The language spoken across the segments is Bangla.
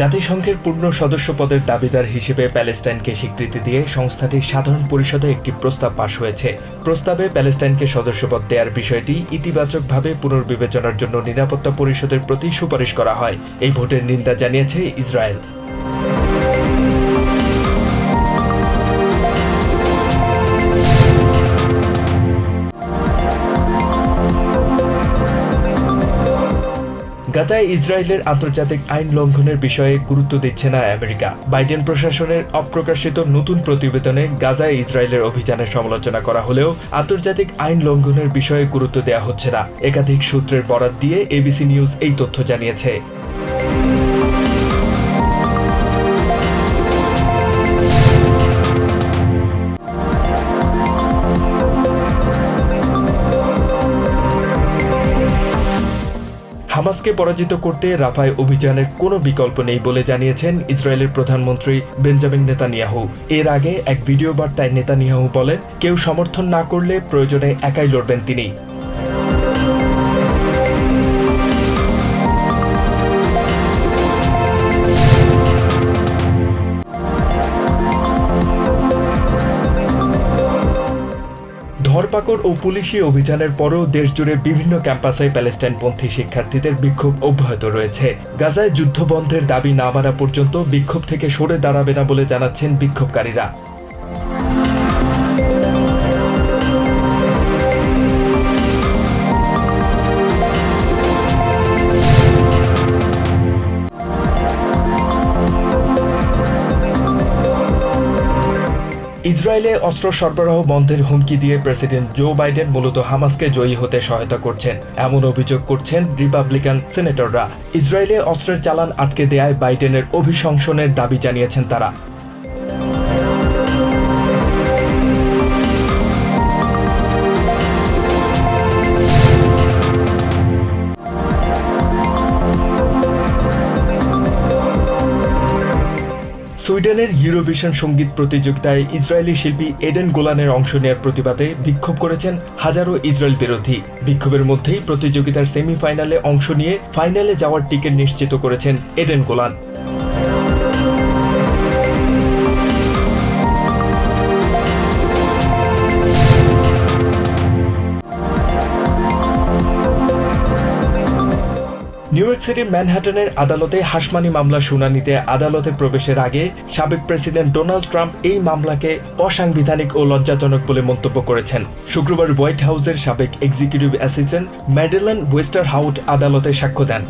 জাতিসংঘের পূর্ণ সদস্য পদের দাবিদার হিসেবে প্যালেস্টাইনকে স্বীকৃতি দিয়ে সংস্থাটির সাধারণ পরিষদে একটি প্রস্তাব পাশ হয়েছে। প্রস্তাবে প্যালেস্টাইনকে সদস্যপদ দেওয়ার বিষয়টি ইতিবাচকভাবে পুনর্বিবেচনার জন্য নিরাপত্তা পরিষদের প্রতি সুপারিশ করা হয়। এই ভোটের নিন্দা জানিয়েছে ইসরায়েল। গাজায় ইসরায়েলের আন্তর্জাতিক আইন লঙ্ঘনের বিষয়ে গুরুত্ব দিচ্ছে না আমেরিকা। বাইডেন প্রশাসনের অপ্রকাশিত নতুন প্রতিবেদনে গাজায় ইসরায়েলের অভিযানের সমালোচনা করা হলেও আন্তর্জাতিক আইন লঙ্ঘনের বিষয়ে গুরুত্ব দেওয়া হচ্ছে না। একাধিক সূত্রের বরাত দিয়ে এবিসি নিউজ এই তথ্য জানিয়েছে। হামাসকে পরাজিত করতে রাফায় অভিযানের কোনো বিকল্প নেই বলে জানিয়েছেন ইসরায়েলের প্রধানমন্ত্রী বেঞ্জামিন নেতানিয়াহু। এর আগে এক ভিডিও বার্তায় নেতানিয়াহু বলেন, কেউ সমর্থন না করলে প্রয়োজনে একাই লড়বেন তিনি। ধরপাকড় ও পুলিশি অভিযানের পরও দেশজুড়ে বিভিন্ন ক্যাম্পাসে প্যালেস্টাইনপন্থী শিক্ষার্থীদের বিক্ষোভ অব্যাহত রয়েছে। গাজায় যুদ্ধবন্ধের দাবি না মানা পর্যন্ত বিক্ষোভ থেকে সরে দাঁড়াবে না বলে জানাচ্ছেন বিক্ষোভকারীরা। ইসরায়েলে অস্ত্র সরবরাহ বন্ধের হুমকি দিয়ে প্রেসিডেন্ট জো বাইডেন মূলত হামাসকে জয়ী হতে সহায়তা করছেন, এমন অভিযোগ করছেন রিপাবলিকান সেনেটররা। ইসরায়েলে অস্ত্রের চালান আটকে দেয়ায় বাইডেনের অভিশংসনের দাবি জানিয়েছেন তারা। সুইডেনের ইউরোভিশন সঙ্গীত প্রতিযোগিতায় ইসরায়েলি শিল্পী এডেন গোলানের অংশ নেওয়ার প্রতিবাদে বিক্ষোভ করেছেন হাজারো ইসরায়েল বিরোধী। বিক্ষোভের মধ্যেই প্রতিযোগিতার সেমিফাইনালে অংশ নিয়ে ফাইনালে যাওয়ার টিকিট নিশ্চিত করেছেন এডেন গোলান। নিউ ইয়র্ক সিটির ম্যানহাটনের আদালতে হাসমানি মামলা শুনানিতে আদালতে প্রবেশের আগে সাবেক প্রেসিডেন্ট ডোনাল্ড ট্রাম্প এই মামলাকে অসাংবিধানিক ও লজ্জাজনক বলে মন্তব্য করেছেন। শুক্রবার হোয়াইট হাউসের সাবেক এক্সিকিউটিভ অ্যাসিস্ট্যান্ট ম্যাডেলান ওয়েস্টারহাউট আদালতে সাক্ষ্য দেন।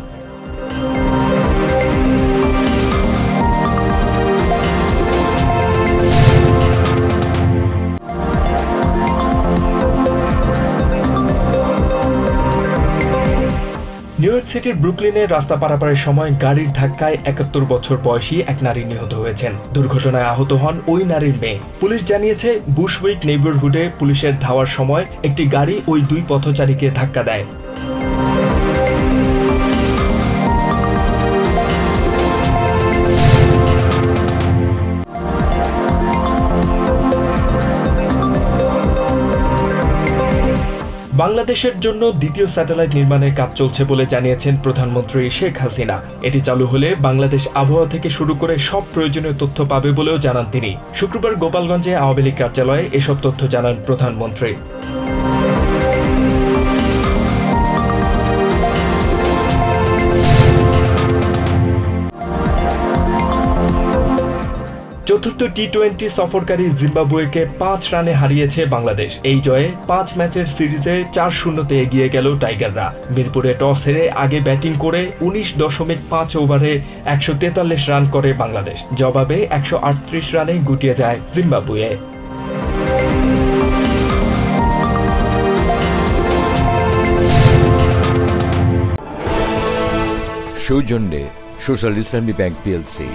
নিউ ইয়র্ক সিটির ব্রুকলিনে রাস্তা পারাপারের সময় গাড়ির ধাক্কায় ৭১ বছর বয়সী এক নারী নিহত হয়েছেন। দুর্ঘটনায় আহত হন ওই নারীর মেয়ে। পুলিশ জানিয়েছে, বুশউইক নেইবারহুডে পুলিশের ধাওয়ার সময় একটি গাড়ি ওই দুই পথচারীকে ধাক্কা দেয়। বাংলাদেশের জন্য দ্বিতীয় স্যাটেলাইট নির্মাণের কাজ চলছে বলে জানিয়েছেন প্রধানমন্ত্রী শেখ হাসিনা। এটি চালু হলে বাংলাদেশ আবহাওয়া থেকে শুরু করে সব প্রয়োজনীয় তথ্য পাবে বলেও জানান তিনি। শুক্রবার গোপালগঞ্জে আওয়ামী লীগ কার্যালয়ে এসব তথ্য জানান প্রধানমন্ত্রী। চতুর্থ টি-20 সফরকারী জিম্বাবুয়েকে ৫ রানে হারিয়েছে বাংলাদেশ। এই জয়ে ৫ ম্যাচের সিরিজে ৪-০তে এগিয়ে গেল টাইগাররা। মিরপুরে টস হেরে আগে ব্যাটিং করে ১৯.৫ ওভারে ১৪৩ রান করে বাংলাদেশ। জবাবে ১৩৮ রানে গুটিয়ে যায় জিম্বাবুয়ে। সৌজন্যে সোশ্যাল ইসলামী ব্যাংক পিএলসি।